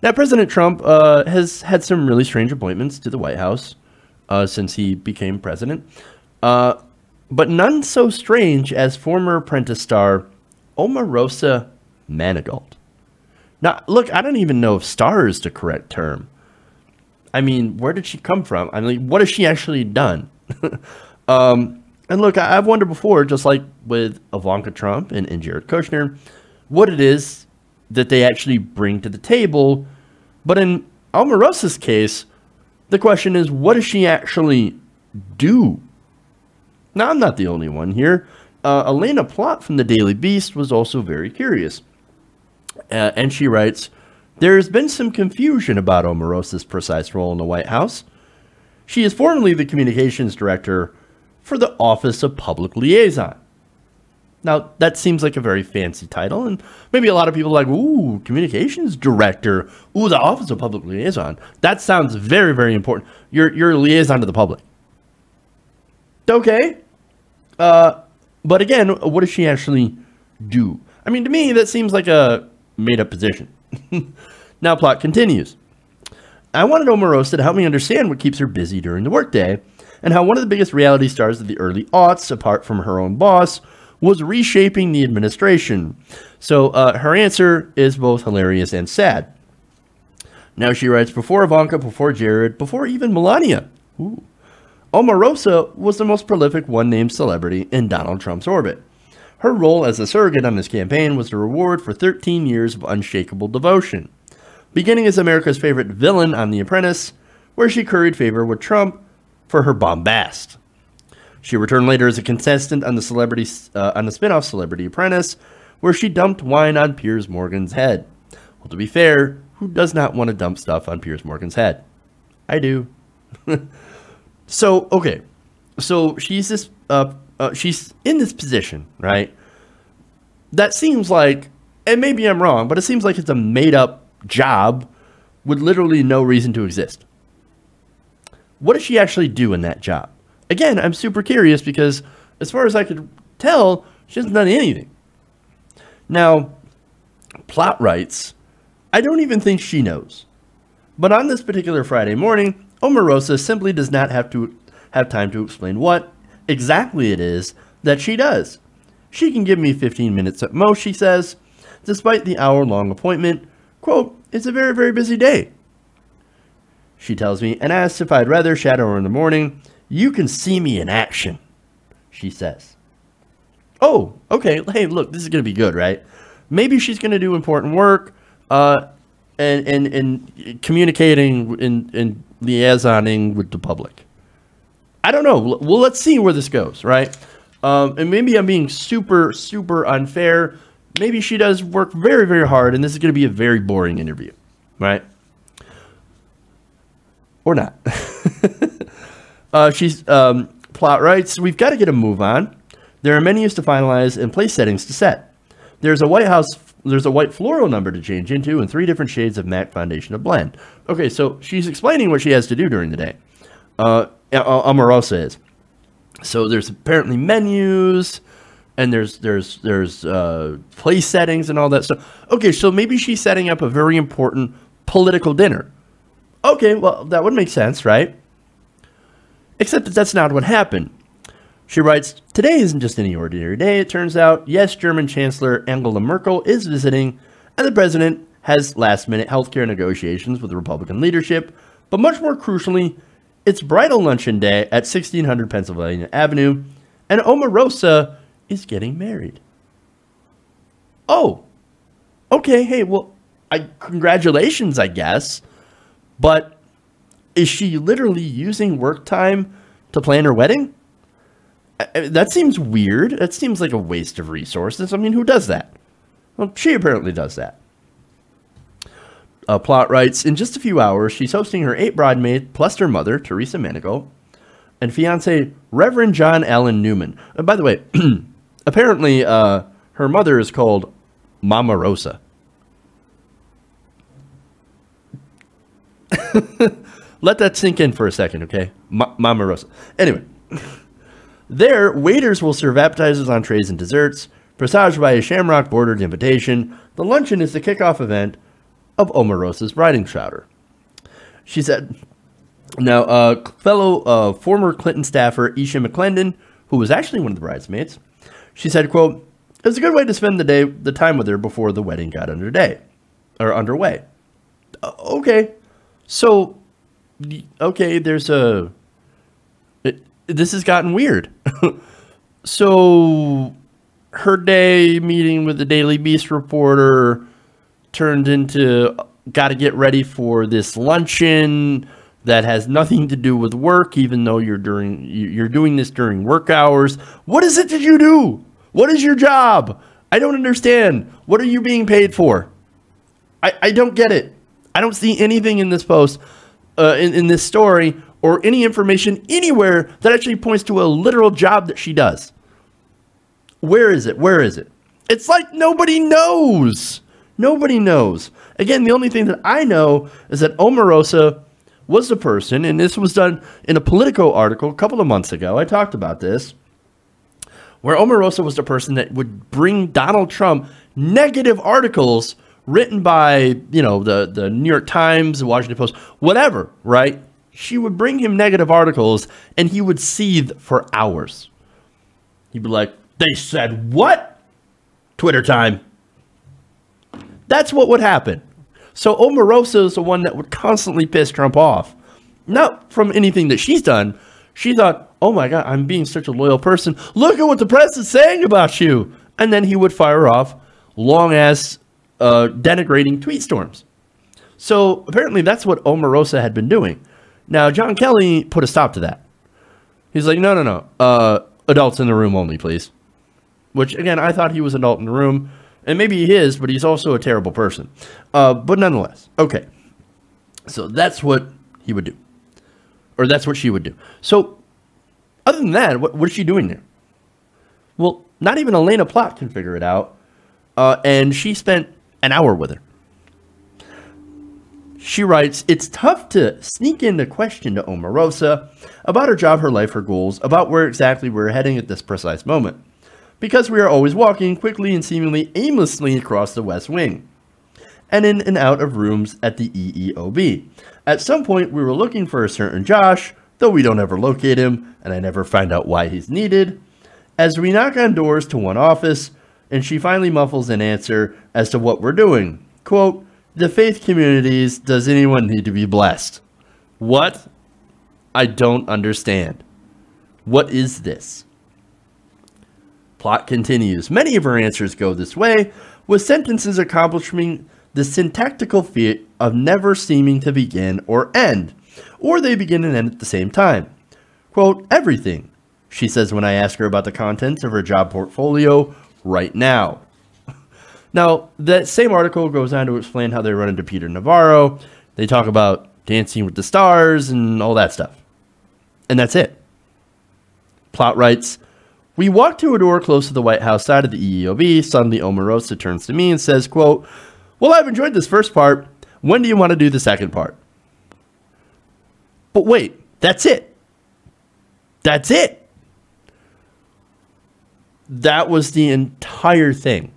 Now, President Trump has had some really strange appointments to the White House since he became president, but none so strange as former Apprentice star Omarosa Manigault. Now, look, I don't even know if star is the correct term. I mean, where did she come from? I mean, what has she actually done? And look, I've wondered before, just like with Ivanka Trump and Jared Kushner, what it is that they actually bring to the table. But in Omarosa's case, the question is, what does she actually do? Now, I'm not the only one here. Elena Plott from the Daily Beast was also very curious. And she writes, "There's been some confusion about Omarosa's precise role in the White House. She is formerly the communications director for the Office of Public Liaison." Now, that seems like a very fancy title, and maybe a lot of people are like, ooh, communications director, ooh, the Office of Public Liaison. That sounds very, very important. You're a liaison to the public. Okay. But again, what does she actually do? I mean, to me, that seems like a made-up position. Now, Plott continues. "I wanted Omarosa to help me understand what keeps her busy during the workday, and how one of the biggest reality stars of the early aughts, apart from her own boss, was reshaping the administration." So her answer is both hilarious and sad. Now she writes, "Before Ivanka, before Jared, before even Melania, ooh, Omarosa was the most prolific one-named celebrity in Donald Trump's orbit. Her role as a surrogate on his campaign was the reward for 13 years of unshakable devotion, beginning as America's favorite villain on The Apprentice, where she curried favor with Trump for her bombast. She returned later as a contestant on the spin-off Celebrity Apprentice, where she dumped wine on Piers Morgan's head. Well, to be fair, who does not want to dump stuff on Piers Morgan's head? I do." So, okay. So she's in this position, right? That seems like, and maybe I'm wrong, but it seems like it's a made-up job with literally no reason to exist. What does she actually do in that job? Again, I'm super curious because as far as I could tell, she hasn't done anything. Now, Plott writes, "I don't even think she knows. But on this particular Friday morning, Omarosa simply does not have time to explain what exactly it is that she does. She can give me 15 minutes at most," she says, "despite the hour-long appointment. Quote, it's a very, very busy day." She tells me, and asks if I'd rather shadow her in the morning. "You can see me in action," she says. Oh, okay. Hey, look, this is going to be good, right? Maybe she's going to do important work and communicating and liaisoning with the public. I don't know. Well, let's see where this goes, right? And maybe I'm being super, super unfair. Maybe she does work very, very hard, and this is going to be a very boring interview, right? Or not. Plott writes, "We've got to get a move on. There are menus to finalize and place settings to set. There's a white floral number to change into and 3 different shades of MAC foundation to blend." Okay, so she's explaining what she has to do during the day. Omarosa is. So there's apparently menus, and there's place settings and all that stuff. Okay, so maybe she's setting up a very important political dinner. Okay, well, that would make sense, right? Except that that's not what happened. She writes, "Today isn't just any ordinary day, it turns out. Yes, German Chancellor Angela Merkel is visiting, and the president has last-minute healthcare negotiations with the Republican leadership, but much more crucially, it's bridal luncheon day at 1600 Pennsylvania Avenue, and Omarosa is getting married." Oh, okay, hey, well, congratulations, I guess, but is she literally using work time to plan her wedding? That seems weird. That seems like a waste of resources. I mean, who does that? Well, she apparently does that. Plott writes, "In just a few hours, she's hosting her 8 bridesmaids plus her mother, Teresa Manigault, and fiance, Reverend John Allen Newman." And by the way, apparently her mother is called Mama Rosa. Let that sink in for a second, okay? Mama Rosa. Anyway, there, waiters will serve appetizers, entrees, and desserts, presaged by a shamrock-bordered invitation. The luncheon is the kickoff event of Omarosa's bridal shower. She said, now, fellow former Clinton staffer Isha McClendon, who was actually one of the bridesmaids, she said, quote, "It was a good way to spend the time with her before the wedding got underway." Okay. So, okay, this has gotten weird. So, her day meeting with the Daily Beast reporter turned into got to get ready for this luncheon that has nothing to do with work, even though you're doing this during work hours. What is it that you do? What is your job? I don't understand. What are you being paid for? I don't get it. I don't see anything in this post, in this story, or any information anywhere that actually points to a literal job that she does. Where is it? Where is it? It's like nobody knows. Nobody knows. Again, the only thing that I know is that Omarosa was the person, and this was done in a Politico article a couple of months ago. I talked about this, where Omarosa was the person that would bring Donald Trump negative articles written by, the New York Times, the Washington Post, whatever, right? She would bring him negative articles, and he would seethe for hours. He'd be like, "They said what? Twitter time." That's what would happen. So Omarosa is the one that would constantly piss Trump off. Not from anything that she's done. She thought, "Oh my God, I'm being such a loyal person. Look at what the press is saying about you." And then he would fire off long-ass denigrating tweet storms. So apparently that's what Omarosa had been doing. Now, John Kelly put a stop to that. He's like, no. Adults in the room only, please. Which, again, I thought he was an adult in the room. And maybe he is, but he's also a terrible person. But nonetheless, okay. So that's what he would do. Or that's what she would do. So, other than that, what is she doing there? Well, not even Elena Plott can figure it out. And she spent an hour with her. She writes, "It's tough to sneak in a question to Omarosa about her job, her life, her goals, about where exactly we're heading at this precise moment. Because we are always walking quickly and seemingly aimlessly across the West Wing and in and out of rooms at the EEOB. At some point, we were looking for a certain Josh, though we don't ever locate him, and I never find out why he's needed. As we knock on doors to one office, and she finally muffles an answer as to what we're doing. Quote, the faith communities, does anyone need to be blessed? What? I don't understand. What is this? Plot continues. Many of her answers go this way, with sentences accomplishing the syntactical feat of never seeming to begin or end, or they begin and end at the same time. Quote, everything, she says when I ask her about the contents of her job portfolio right now. Now, that same article goes on to explain how they run into Peter Navarro. They talk about Dancing with the Stars and all that stuff. And that's it. Plot writes, we walk to a door close to the White House side of the EEOB. Suddenly, Omarosa turns to me and says, quote, well, I've enjoyed this first part. When do you want to do the second part? But wait, that's it. That's it. That was the entire thing.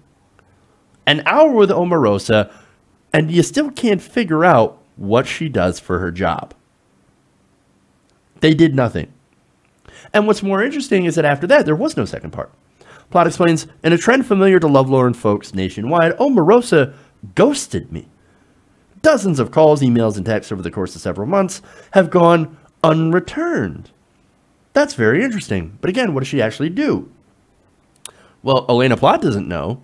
An hour with Omarosa, and you still can't figure out what she does for her job. They did nothing. And what's more interesting is that after that, there was no second part. Plot explains, in a trend familiar to lovelorn folks nationwide, Omarosa ghosted me. Dozens of calls, emails, and texts over the course of several months have gone unreturned. That's very interesting. But again, what does she actually do? Well, Elena Plott doesn't know.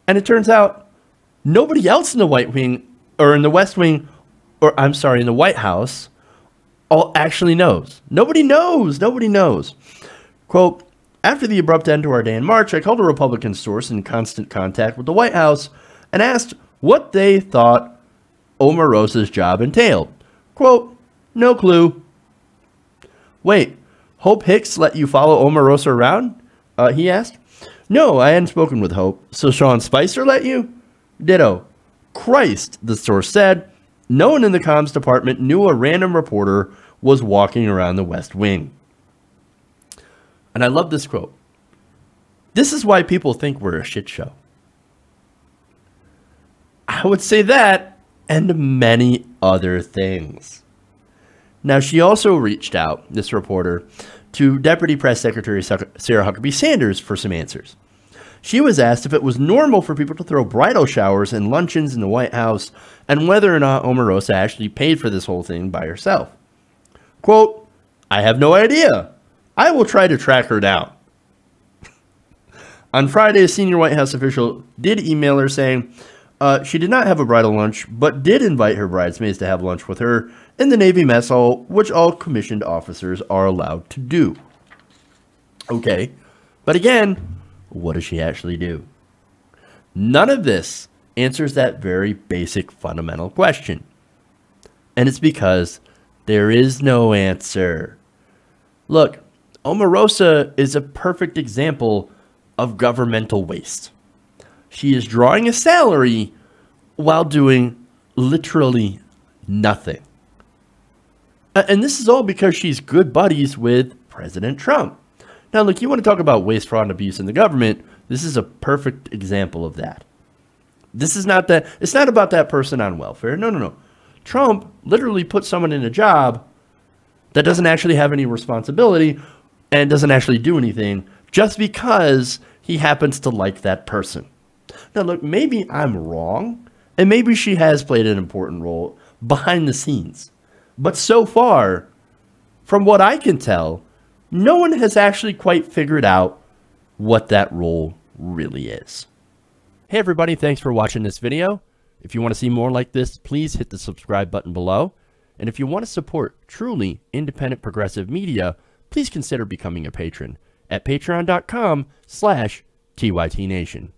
And it turns out nobody else in the White Wing, or in the West Wing, or I'm sorry, in the White House, all actually knows. Nobody knows. Nobody knows. Quote, after the abrupt end to our day in March, I called a Republican source in constant contact with the White House and asked what they thought Omarosa's job entailed. Quote, no clue. Wait, Hope Hicks let you follow Omarosa around? He asked. No, I hadn't spoken with Hope. So Sean Spicer let you? Ditto. Christ, the source said. No one in the comms department knew a random reporter was walking around the West Wing. And I love this quote. This is why people think we're a shit show. I would say that and many other things. Now, she also reached out, this reporter, to Deputy Press Secretary Sarah Huckabee Sanders for some answers. She was asked if it was normal for people to throw bridal showers and luncheons in the White House and whether or not Omarosa actually paid for this whole thing by herself. Quote, "I have no idea. I will try to track her down." On Friday, a senior White House official did email her saying she did not have a bridal lunch, but did invite her bridesmaids to have lunch with her in the Navy mess hall, which all commissioned officers are allowed to do. Okay, but again, what does she actually do? None of this answers that very basic fundamental question. And it's because there is no answer. Look, Omarosa is a perfect example of governmental waste. She is drawing a salary while doing literally nothing. And this is all because she's good buddies with President Trump. Now, look, you want to talk about waste, fraud, and abuse in the government. This is a perfect example of that. This is not that. It's not about that person on welfare. No. Trump literally put someone in a job that doesn't actually have any responsibility and doesn't actually do anything just because he happens to like that person. Now, look, maybe I'm wrong, and maybe she has played an important role behind the scenes. But so far, from what I can tell, no one has actually quite figured out what that role really is. Hey everybody, thanks for watching this video. If you want to see more like this, please hit the subscribe button below. And if you want to support truly independent progressive media, please consider becoming a patron at patreon.com/TYTNation.